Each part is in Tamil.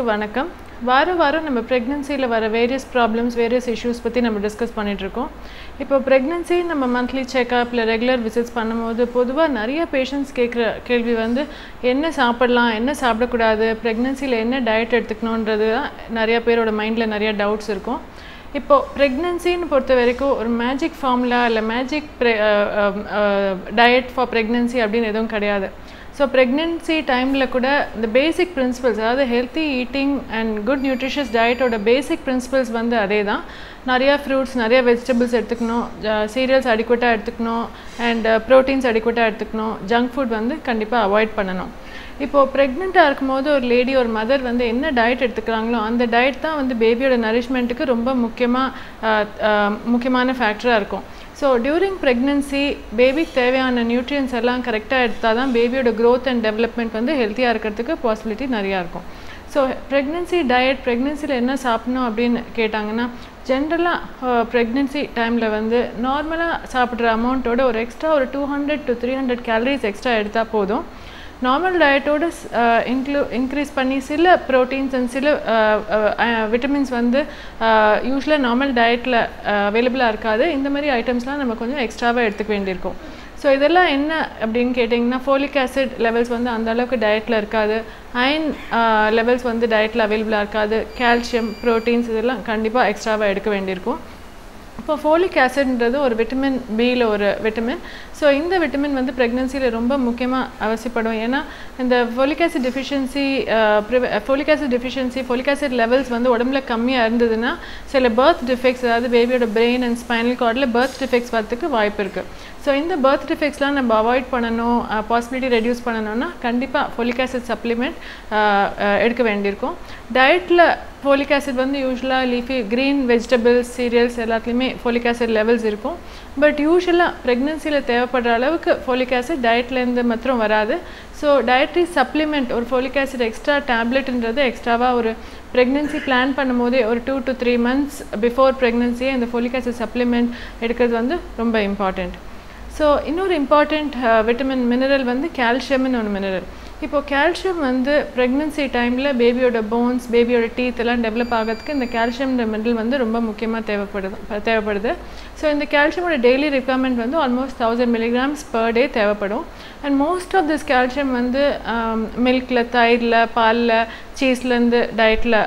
வியூவர்ஸ்க்கு வணக்கம். வாரம் நம்ம பிரெக்னன்சியில் வர வேரியஸ் ப்ராப்ளம்ஸ் வேரியஸ் இஷ்யூஸ் பற்றி நம்ம டிஸ்கஸ் பண்ணிகிட்ருக்கோம். இப்போ ப்ரெக்னன்சி நம்ம மந்த்லி செக்அப் இல்லை ரெகுலர் விசிட்ஸ் பண்ணும்போது பொதுவாக நிறைய பேஷண்ட்ஸ் கேட்குற கேள்வி வந்து என்ன சாப்பிடலாம் என்ன சாப்பிடக்கூடாது, ப்ரெக்னன்சியில் என்ன டயட் எடுத்துக்கணுன்றது தான் நிறைய பேரோட மைண்டில் நிறைய டவுட்ஸ் இருக்கும். இப்போது ப்ரெக்னன்சின்னு பொறுத்த வரைக்கும் ஒரு மேஜிக் ஃபார்முலா இல்லை மேஜிக் டயட் ஃபார் ப்ரெக்னன்சி அப்படின்னு எதுவும் கிடையாது. ஸோ ப்ரெக்னென்சி டைமில் கூட இந்த பேசிக் பிரின்சிபல்ஸ், அதாவது healthy eating and good nutritious டயட்டோட பேசிக் பிரின்சிபல்ஸ் வந்து அதே தான். நிறையா ஃப்ரூட்ஸ், நிறைய வெஜிடபிள்ஸ் எடுத்துக்கணும், சீரியல்ஸ் அடிக்குவேட்டாக எடுத்துக்கணும், அண்ட் ப்ரோட்டீன்ஸ் அடிக்குவேட்டாக எடுத்துக்கணும், ஜங்க் ஃபுட் வந்து கண்டிப்பாக அவாய்ட் பண்ணணும். இப்போது ப்ரெக்னெண்ட்டாக இருக்கும்போது ஒரு லேடி ஒரு மதர் வந்து என்ன டயட் எடுத்துக்கிறாங்களோ அந்த டயட் தான் வந்து பேபியோட நரிஷ்மெண்ட்டுக்கு ரொம்ப முக்கியமான ஃபேக்டராக இருக்கும். ஸோ டியூரிங் ப்ரெக்னென்சி பேபிக்கு தேவையான நியூட்ரியன்ஸ் எல்லாம் கரெக்டாக எடுத்தால் தான் பேபியோட க்ரோத் அண்ட் டெவலப்மெண்ட் வந்து ஹெல்த்தியாக இருக்கிறதுக்கு பாசிபிலிட்டி நிறையா இருக்கும். ஸோ ப்ரெக்னென்சி டயட், ப்ரெக்னென்சியில் என்ன சாப்பிடணும் அப்படின்னு கேட்டாங்கன்னா, ஜென்ரலாக ப்ரெக்னென்சி டைமில் வந்து நார்மலாக சாப்பிட்ற அமௌண்ட்டோட ஒரு எக்ஸ்ட்ரா ஒரு 200 to 300 கேலரிஸ் எக்ஸ்ட்ரா எடுத்தால் போதும். நார்மல் டயட்டோடு இன்க்ரீஸ் பண்ணி சில ப்ரோட்டீன்ஸ் அண்ட் சில விட்டமின்ஸ் வந்து யூஸ்வலாக நார்மல் டயட்டில் அவைலபிளாக இருக்காது. இந்த மாதிரி ஐட்டம்ஸ்லாம் நம்ம கொஞ்சம் எக்ஸ்ட்ராவாக எடுத்துக்க வேண்டியிருக்கும். ஸோ இதெல்லாம் என்ன அப்படின்னு கேட்டிங்கன்னா, ஃபோலிக் ஆசிட் லெவல்ஸ் வந்து அந்த அளவுக்கு டயட்டில் இருக்காது, அயன் லெவல்ஸ் வந்து டயட்டில் அவைலபிளாக இருக்காது, கால்சியம், ப்ரோட்டீன்ஸ் இதெல்லாம் கண்டிப்பாக எக்ஸ்ட்ராவாக எடுக்க வேண்டியிருக்கும். இப்போ ஃபோலிக் ஆசிட்ன்றது ஒரு விட்டமின் பியில் ஒரு விட்டமின். ஸோ இந்த விட்டமின் வந்து ப்ரெக்னன்சியில் ரொம்ப முக்கியமாக அவசியப்படும். ஏன்னா இந்த folic acid deficiency folic acid levels வந்து உடம்புல கம்மியாக இருந்ததுன்னா சில பர்த் டிஃபெக்ட்ஸ், அதாவது பேபியோட பிரெயின் அண்ட் ஸ்பைனல் கார்டில் பர்த் டிஃபெக்ட்ஸ் வரதுக்கு வாய்ப்பு இருக்குது. ஸோ இந்த பர்த் டிஃபெக்ட்ஸ்லாம் நம்ம அவாய்ட் பண்ணணும், பாசிபிலிட்டி ரெடியூஸ் பண்ணணும்னா கண்டிப்பாக ஃபோலிக் ஆசிட் சப்ளிமெண்ட் எடுக்க வேண்டியிருக்கும். டயட்டில் ஃபோலிக் ஆசிட் வந்து யூஸ்வலாக லீஃபி க்ரீன் வெஜிடபிள்ஸ், சீரியல்ஸ் எல்லாத்துலேயுமே ஃபோலிக் ஆசிட் லெவல்ஸ் இருக்கும். பட் யூஸ்வலாக ப்ரெக்னன்சியில் தேவைப்படுற அளவுக்கு ஃபோலிக் ஆசிட் டயட்லேருந்து மாத்திரம் வராது. ஸோ டயட்ரி சப்ளிமெண்ட், ஒரு ஃபோலிக் ஆசிட் எக்ஸ்ட்ரா டேப்லெட்ன்றது எக்ஸ்ட்ராவாக ஒரு ப்ரெக்னன்சி பிளான் பண்ணும்போதே ஒரு 2 to 3 months பிஃபோர் ப்ரெக்னன்சியே இந்த ஃபோலிக் ஆசிட் சப்ளிமெண்ட் எடுக்கிறது வந்து ரொம்ப இம்பார்ட்டண்ட். ஸோ இன்னொரு இம்பார்ட்டண்ட் விட்டமின் மினரல் வந்து கால்சியம்னு ஒரு மினரல். இப்போது கால்சியம் வந்து ப்ரெக்னன்சி டைமில் பேபியோட போன்ஸ், பேபியோட டீத் எல்லாம் டெவலப் ஆகிறதுக்கு இந்த கால்சியம் மினரல் வந்து ரொம்ப முக்கியமாக தேவைப்படுது. ஸோ இந்த கால்சியமோட டெய்லி ரிக்வயர்மெண்ட் வந்து ஆல்மோஸ்ட் 1000 milligrams per day தேவைப்படும். And most of this calcium வந்து மில்கில், தயிரில், பாலில், சீஸ்லேருந்து டயட்டில்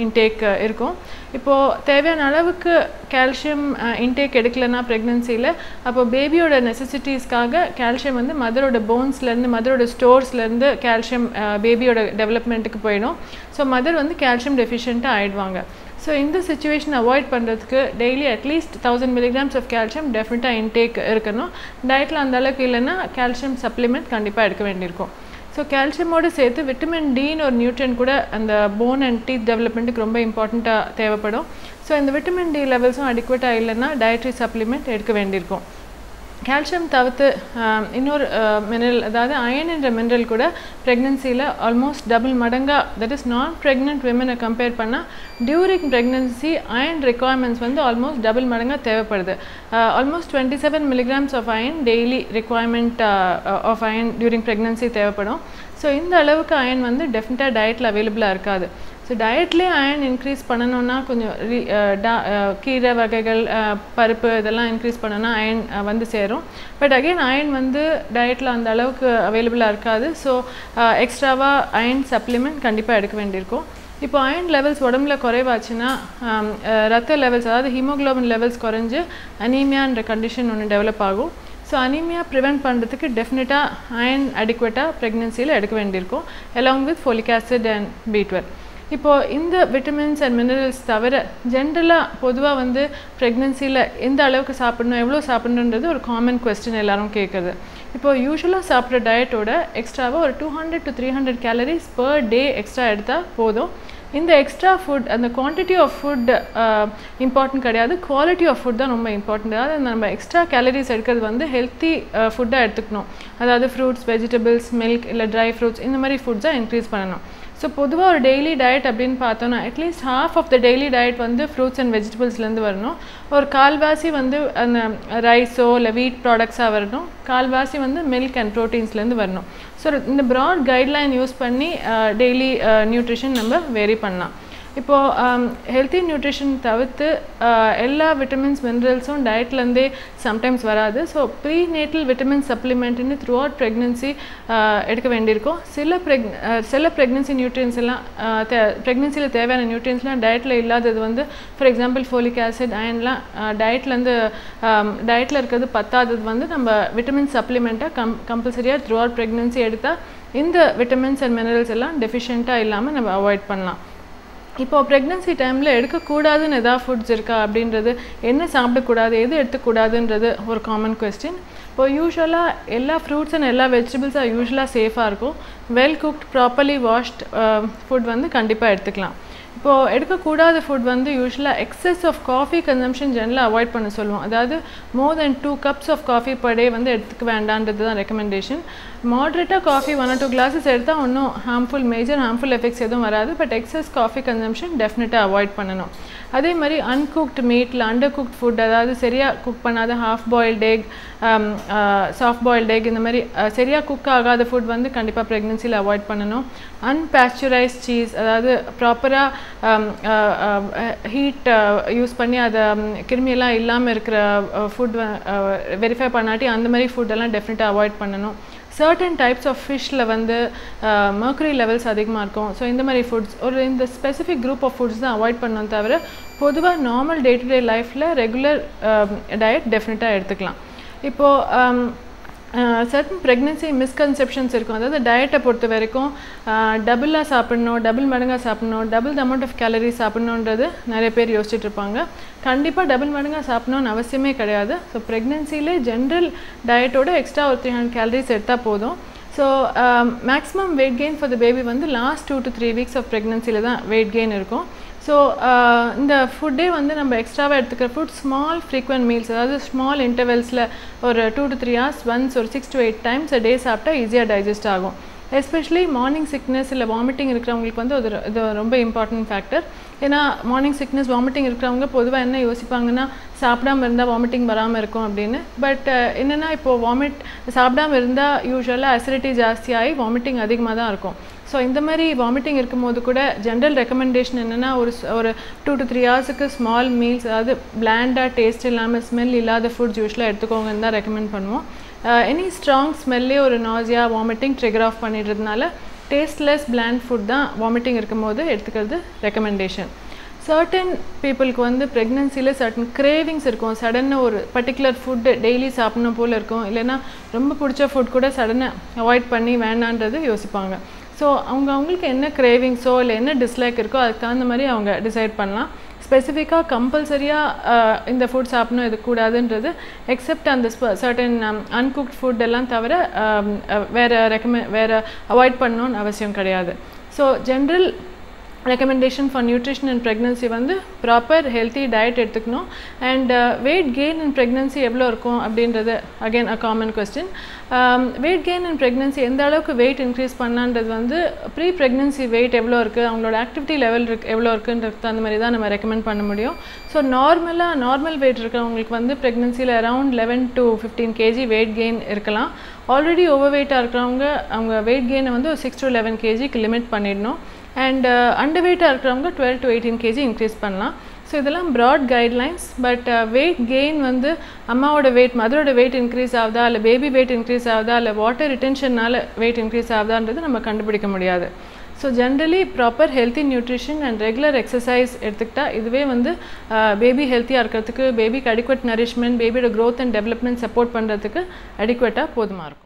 இன்டேக் இருக்கும். இப்போது தேவையான அளவுக்கு கால்சியம் இன்டேக் எடுக்கலைன்னா ப்ரெக்னன்சியில், அப்போது பேபியோட நெசசிட்டிஸ்க்காக கால்சியம் வந்து மதரோட போன்ஸ்லேருந்து, மதரோட ஸ்டோர்ஸ்லேருந்து கால்சியம் பேபியோட டெவலப்மெண்ட்டுக்கு போயிடும். ஸோ மதர் வந்து கால்சியம் டெஃபிஷியண்ட்டாக ஆகிடுவாங்க. ஸோ இந்த சுச்சுவேஷன் அவாய்ட் பண்ணுறதுக்கு daily at least 1000 milligrams of calcium டெஃபினட்டாக இன்டேக் இருக்கணும். டயட்டில் அந்த அளவுக்கு இல்லைன்னா கால்சியம் சப்ளிமெண்ட் கண்டிப்பாக எடுக்க வேண்டியிருக்கும். ஸோ கால்சியமோடு சேர்த்து விட்டமின் டின்னு ஒரு நியூட்ரியன் கூட அந்த போன் அண்ட் டீத் டெவலப்மெண்ட்டுக்கு ரொம்ப இம்பார்ட்டண்ட்டாக தேவைப்படும். ஸோ இந்த விட்டமின் டி லெவல்ஸும் அடிக்குவேட்டாக இல்லைன்னா டயட்ரி சப்ளிமெண்ட் எடுக்க வேண்டியிருக்கும். கால்சியம் தவிர்த்து இன்னொரு மினரல், அதாவது அயன் என்ற மினரல் கூட ப்ரெக்னன்சியில் ஆல்மோஸ்ட் டபுள் மடங்காக, தட் இஸ் நான் ப்ரெக்னென்ட் விமனை கம்பேர் பண்ணால் டியூரிங் ப்ரெக்னன்சி அயன் ரெக்குவயர்மெண்ட்ஸ் வந்து ஆல்மோஸ்ட் டபுள் மடங்காக தேவைப்படுது. Almost 27 milligrams of iron daily requirement of iron during pregnancy தேவைப்படும். ஸோ இந்த அளவுக்கு அயன் வந்து டெஃபினட்டாக டயட்டில் அவைலபிளாக இருக்காது. ஸோ டயட்லேயே அயன் இன்க்ரீஸ் பண்ணணுன்னா கொஞ்சம் கீரை வகைகள், பருப்பு இதெல்லாம் இன்க்ரீஸ் பண்ணணுன்னா அயன் வந்து சேரும். பட் அகெயின் அயன் வந்து டயட்டில் அந்த அளவுக்கு அவைலபிளாக இருக்காது. ஸோ எக்ஸ்ட்ராவாக அயன் சப்ளிமெண்ட் கண்டிப்பாக எடுக்க வேண்டியிருக்கும். இப்போ அயன் லெவல்ஸ் உடம்புல குறைவாச்சுன்னா ரத்த லெவல்ஸ், அதாவது ஹீமோக்ளோபின் லெவல்ஸ் குறைஞ்சு அனீமியான்ற கண்டிஷன் ஒன்று டெவலப் ஆகும். ஸோ அனீமியா ப்ரிவெண்ட் பண்ணுறதுக்கு டெஃபினட்டாக அயன் அடிக்குவேட்டாக ப்ரெக்னன்சியில் எடுக்க வேண்டியிருக்கும், along with folic acid and B12. இப்போது இந்த விட்டமின்ஸ் அண்ட் மினரல்ஸ் தவிர ஜென்ரலாக பொதுவாக வந்து ப்ரெக்னன்சியில் எந்த அளவுக்கு சாப்பிடணும், எவ்வளோ சாப்பிடணுன்றது ஒரு காமன் கொஸ்டின் எல்லோரும் கேட்குறது. இப்போது யூஸ்வலாக சாப்பிட்ற டயட்டோட எக்ஸ்ட்ராவாக ஒரு 200 to 300 calories per day extra எடுத்தால் போதும். இந்த எக்ஸ்ட்ரா ஃபுட், அந்த குவான்டிட்டி ஆஃப் ஃபுட் இம்பார்ட்டன்ட் கிடையாது, குவாலிட்டி ஆஃப் ஃபுட் தான் ரொம்ப இம்பார்ட்டண்ட். அதாவது நம்ம எக்ஸ்ட்ரா கேலரிஸ் எடுக்கிறது வந்து ஹெல்த்தி ஃபுட்டாக எடுத்துக்கணும். அதாவது ஃப்ரூட்ஸ், வெஜிடபிள்ஸ், மில்க் இல்லை ட்ரை ஃப்ரூட்ஸ் இந்த மாதிரி ஃபுட்ஸாக இன்க்ரீஸ் பண்ணணும். ஸோ பொதுவாக ஒரு டெய்லி டயட் அப்படின்னு பார்த்தோன்னா at least half of the daily diet வந்து ஃப்ரூட்ஸ் அண்ட் வெஜிடபிள்ஸ்லேருந்து வரணும். ஒரு கால்வாசி வந்து அந்த ரைஸோ இல்லை வீட் ப்ராடக்ட்ஸாக வரணும், கால்வாசி வந்து மில்க் அண்ட் ப்ரோட்டீன்ஸ்லேருந்து வரணும். ஸோ இந்த ப்ராட் கைட்லைன் யூஸ் பண்ணி டெய்லி நியூட்ரிஷன் நம்ம வேரி பண்ணலாம். இப்போது ஹெல்த்தி நியூட்ரிஷன் தவிர்த்து எல்லா விட்டமின்ஸ் மினரல்ஸும் டயட்லேருந்தே சம்டைம்ஸ் வராது. ஸோ ப்ரீ நேட்டல் விட்டமின் சப்ளிமெண்ட்டுன்னு த்ரூ அவுட் ப்ரெக்னென்சி எடுக்க வேண்டியிருக்கும். சில ப்ரெக்னென்சி நியூட்ரியன்ஸ் எல்லாம் ப்ரெக்னென்சியில் தேவையான நியூட்ரியன்ஸ்லாம் டயட்டில் இல்லாதது வந்து ஃபார் எக்ஸாம்பிள் ஃபோலிக் ஆசிட் அயன்லாம் டயட்டில் இருக்கிறது பத்தாதது வந்து நம்ம விட்டமின் சப்ளிமெண்ட்டாக கம்பல்சரியாக த்ரூ அவுட் ப்ரெக்னென்சி எடுத்தால் இந்த விட்டமின்ஸ் அண்ட் மினரல்ஸ் எல்லாம் டெஃபிஷியண்ட்டாக இல்லாமல் நம்ம அவாய்ட் பண்ணலாம். இப்போது ப்ரெக்னென்சி டைமில் எடுக்கக்கூடாதுன்னு எதாவது ஃபுட்ஸ் இருக்கா அப்படின்றது, என்ன சாப்பிடக்கூடாது எது எடுத்துக்கூடாதுன்றது ஒரு காமன் கொஸ்டின். இப்போது யூஸ்வலாக எல்லா ஃப்ரூட்ஸ் அண்ட் எல்லா வெஜிடபிள்ஸாக யூஸ்வலாக சேஃபாக இருக்கும். Well cooked properly washed food வந்து கண்டிப்பாக எடுத்துக்கலாம். இப்போது எடுக்கக்கூடாத ஃபுட் வந்து யூஸ்வலாக எக்ஸஸ் ஆஃப் காஃபி கன்சம்ஷன் ஜெனரலாக அவாய்ட் பண்ண சொல்லுவோம். அதாவது more than 2 cups of coffee per day வந்து எடுத்துக்க வேண்டான்றது தான் ரெக்கமெண்டேஷன். மாட்ரேட்டாக காஃபி 1 or 2 glasses எடுத்தால் ஒன்றும் மேஜர் ஹார்ம்ஃபுல் எஃபெக்ட்ஸ் எதுவும் வராது. பட் எக்ஸஸ் காஃபி கன்சம்ஷன் டெஃபினட்டாக அவாய்ட் பண்ணணும். அதே மாதிரி அன்குக்ட் மீட்டில் அண்டர் குக்ட் ஃபுட், அதாவது சரியாக குக் பண்ணாத half boiled egg, soft boiled egg, இந்த மாதிரி சரியாக குக் ஆகாத ஃபுட் வந்து கண்டிப்பாக ப்ரெக்னென்சியில் அவாய்ட் பண்ணணும். அன்பேஸ்சுரைஸ்ட் சீஸ், அதாவது ப்ராப்பராக ஹீட் யூஸ் பண்ணி அதை கிருமியெல்லாம் இல்லாமல் இருக்கிற ஃபுட் வெரிஃபை பண்ணாட்டி அந்த மாதிரி ஃபுட்டெல்லாம் டெஃபினட்டாக அவாய்ட் பண்ணணும். சர்டன் டைப்ஸ் ஆஃப் ஃபிஷ்ஷில் வந்து மர்க்குரி லெவல்ஸ் அதிகமாக இருக்கும். ஸோ இந்த மாதிரி ஃபுட்ஸ் இந்த ஸ்பெசிஃபிக் குரூப் ஆஃப் ஃபுட்ஸ் தான் அவாய்ட் பண்ணணும். தவிர பொதுவாக நார்மல் டே டு டே லைஃப்பில் ரெகுலர் டயட் டெஃபினட்டாக எடுத்துக்கலாம். இப்போது சர்டன் ப்ரெக்னென்சி மிஸ்கன்செப்ஷன்ஸ் இருக்கும். அதாவது டயட்டை பொறுத்த வரைக்கும் டபுளாக சாப்பிட்ணும், டபுள் மடங்காக சாப்பிட்ணும், double the amount of calories சாப்பிட்ணுன்றது நிறைய பேர் யோசிச்சுட்டு இருப்பாங்க. கண்டிப்பாக டபுள் மடங்காக சாப்பிட்ணுன்னு அவசியமே கிடையாது. ஸோ ப்ரெக்னென்சிலே ஜென்ரல் டயட்டோட எக்ஸ்ட்ரா ஒரு 300 கேலரிஸ் எடுத்தால் போதும். So maximum weight gain for the baby வந்து லாஸ்ட் 2 to 3 weeks ஆஃப் ப்ரெக்னென்சியில் தான் வெயிட் கெயின் இருக்கும். ஸோ இந்த ஃபுட்டே வந்து நம்ம எக்ஸ்ட்ராவாக எடுத்துக்கிற ஃபுட் ஸ்மால் ஃப்ரீக்வெண்ட் மீல்ஸ், அதாவது ஸ்மால் இன்டர்வெல்ஸில் ஒரு 2 to 3 hours ஒன்ஸ் ஒரு 6 to 8 times a day சாப்பிட்டா ஈஸியாக டைஜஸ்ட் ஆகும். எஸ்பெஷலி மார்னிங் சிக்னஸ் இல்லை வாமிட்டிங் இருக்கிறவங்களுக்கு வந்து இது ரொம்ப இம்பார்ட்டன்ட் ஃபேக்டர். ஏன்னா மார்னிங் சிக்னஸ் வாமிட்டிங் இருக்கிறவங்க பொதுவாக என்ன யோசிப்பாங்கன்னா சாப்பிடாமல் இருந்தால் வாமிட்டிங் வராமல் இருக்கும் அப்படின்னு. பட் என்னென்னா இப்போது சாப்பிடாமல் இருந்தால் யூஸ்வலாக அசிடிட்டி ஜாஸ்தியாகி வாமிட்டிங் அதிகமாக தான் இருக்கும். ஸோ இந்த மாதிரி வாமிட்டிங் இருக்கும்போது கூட ஜென்ரல் ரெக்கமெண்டேஷன் என்னென்னா ஒரு 2 to 3 hours ஸ்மால் மீல்ஸ், அதாவது பிளாண்டாக டேஸ்ட் இல்லாமல் ஸ்மெல் இல்லாத ஃபுட்ஸ் யூஸ்வலாக எடுத்துக்கோங்கன்னு தான் ரெக்கமெண்ட் பண்ணுவோம். எனி ஸ்ட்ராங் ஸ்மெல்லே ஒரு நாசியா வாமிட்டிங் ட்ரிகர் ஆஃப் பண்ணிடுறதுனால டேஸ்ட்லெஸ் பிளாண்ட் ஃபுட் தான் வாமிட்டிங் இருக்கும்போது எடுத்துக்கிறது ரெக்கமெண்டேஷன். சர்டன் பீப்புளுக்கு வந்து ப்ரெக்னென்சியில் சர்டன் கிரேவிங்ஸ் இருக்கும். சடனாக ஒரு பர்டிகுலர் ஃபுட்டு டெய்லி சாப்பிடணும் போல் இருக்கும். இல்லைன்னா ரொம்ப பிடிச்ச ஃபுட் கூட சடனாக அவாய்ட் பண்ணி வேண்டான்றது யோசிப்பாங்க. ஸோ அவங்களுக்கு என்ன கிரேவிங்ஸோ இல்லை என்ன டிஸ்லைக் இருக்கோ அதுக்கு தகுந்த மாதிரி அவங்க டிசைட் பண்ணலாம். ஸ்பெசிஃபிக்காக கம்பல்சரியாக இந்த ஃபுட் சாப்பிடணும் இது கூடாதுன்றது எக்ஸப்ட் அந்த சர்டன் அன்குக்ட் ஃபுட் எல்லாம் தவிர வேறு அவாய்ட் பண்ணணும்னு அவசியம் கிடையாது. So general recommendation for nutrition in pregnancy வந்து ப்ராப்பர் ஹெல்த்தி டயட் எடுத்துக்கணும். And weight gain in pregnancy எவ்வளோ இருக்கும் அப்படின்றது again a common question. Weight gain in pregnancy எந்த அளவுக்கு வெயிட் இன்க்ரீஸ் பண்ணான்றது வந்து ப்ரீ ப்ரெக்னன்சி வெயிட் எவ்வளோ இருக்குது, அவங்களோட ஆக்டிவிட்டி லெவல் எவ்வளோ இருக்குன்றது அந்த மாதிரி தான் நம்ம ரெக்கமெண்ட் பண்ண முடியும். ஸோ நார்மல் வெயிட் இருக்கிறவங்களுக்கு வந்து ப்ரெக்னன்சியில் around 11 to 15 kg weight gain இருக்கலாம். ஆல்ரெடி ஓவர் வெயிட்டாக இருக்கிறவங்க அவங்க வெயிட் கெயினை வந்து 6 to 11 kgக்கு லிமிட் பண்ணிடணும். அண்ட் அண்டர் வெயிட்டாக இருக்கிறவங்க 12 to 18 kg இன்க்ரீஸ் பண்ணலாம். ஸோ இதெல்லாம் broad guidelines. But weight gain வந்து அம்மாவோட வெயிட் மதரோட வெயிட் இன்க்ரீஸ் ஆகுதா இல்லை பேபி வெயிட் இன்க்ரீஸ் ஆகுதா இல்லை வாட்டர் ரிட்டென்ஷனால் வெயிட் இன்க்ரீஸ் ஆகுதான்றது நம்ம கண்டுபிடிக்க முடியாது. So generally proper healthy nutrition and regular exercise எடுத்துக்கிட்டால் இதுவே வந்து பேபி ஹெல்த்தியாக இருக்கிறதுக்கு, பேபிக்கு அடிக்வெட் நரிஷ்மெண்ட், பேபியோட க்ரோத் அண்ட் டெவலப்மெண்ட் சப்போர்ட் பண்ணுறதுக்கு அடிக்வெட்டாக போதுமாக இருக்கும்.